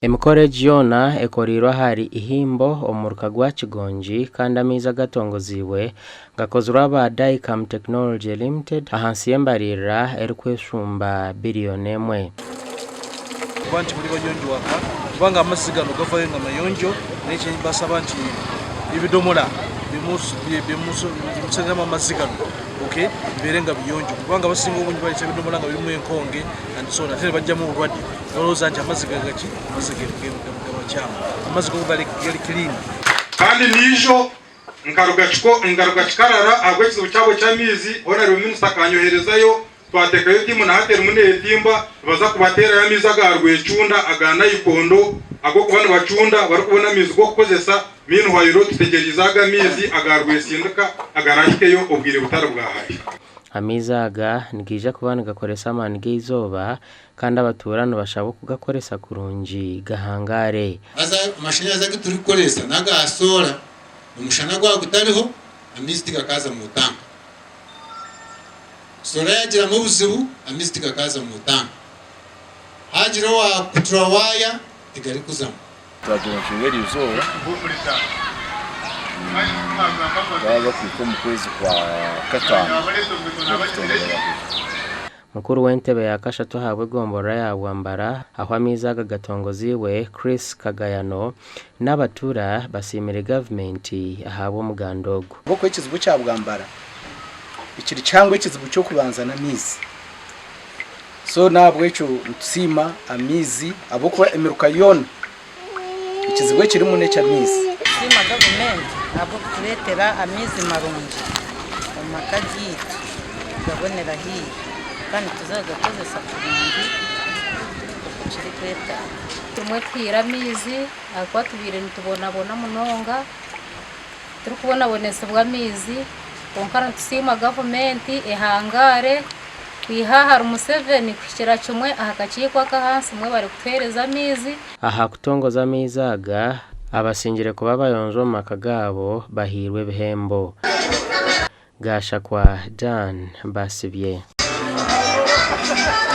Emikore Giona ekorirwa hari ihimbo omuruka gwa Kigonji kandi amiza gatongoziwe gakozwe aba Dicam Technology Limited ahansi y'embarira erikweshumba biliyoni 1. Bantu muri banyonjo waka banga amasigano gavayo ngamayonjo n'ekinyi basaba nti ibidomola bimusanga amasigano okay birenga biyonjo banga basinga obunyi bali bidomola nga birimu enkonge and so natera bajjamu obulwadde oloza nti amaziga gachi amaziga gabacyama amaziga bali clean kandi nijo ngaruga kikarara agwekizo cyabo cyamizi honorable minister kanyoherezayo twatekayo timu na hatera muneye timba baza kubatera yamiza garwecunda agana ikondo ago kubana bacunda bari kubona mizi go kukozesa minu hayiro tutegerezaga mizi agarwesinduka agarashikeyo obwire butaro bwahaye amiza aga nigije kubana gakoresa amani g'izoba kandi abaturano bashabo kugakoresa kurunji gahangare aza amashanyarazi turi koresa nagasora umushana gwa gutariho amizi tigakaza mu tanga sora yagira mu buzibu amizi tigakaza mu tanga hagira wa kutura waya tigari kuzamo twagira nshingeri izuba baba kwiko mu kwezi kwa gatanu mukuru w'entebe yakashatu hawe gombora yawambara aho amiza gatongoziwe Chris Kagayano n'abatura basimire government ahabo mugandogo boko ikizibu cyabwambara ikiri cyangwa ikizibu cyo kubanzana mizi so nabwo icyo nsima amizi abo kuba emiruka yona ikizibu kiri mu necha mizi sima government abo kuretera amizi marungi umakaji gabonera hi kandi tuzagakozesa kurungi kiri kweta tumwe kwira mizi akwa tubire ntubona munonga turi kubona bonese bwa mizi konkara tusima government ehangare kwihahara Museveni kwishira chumwe ahakachikwa kahansi mwe bari kutwereza mizi aha kutongoza mizaga abasingire kuba bayonjo makagabo bahirwe bihembo gasha kwa Dan Basibye.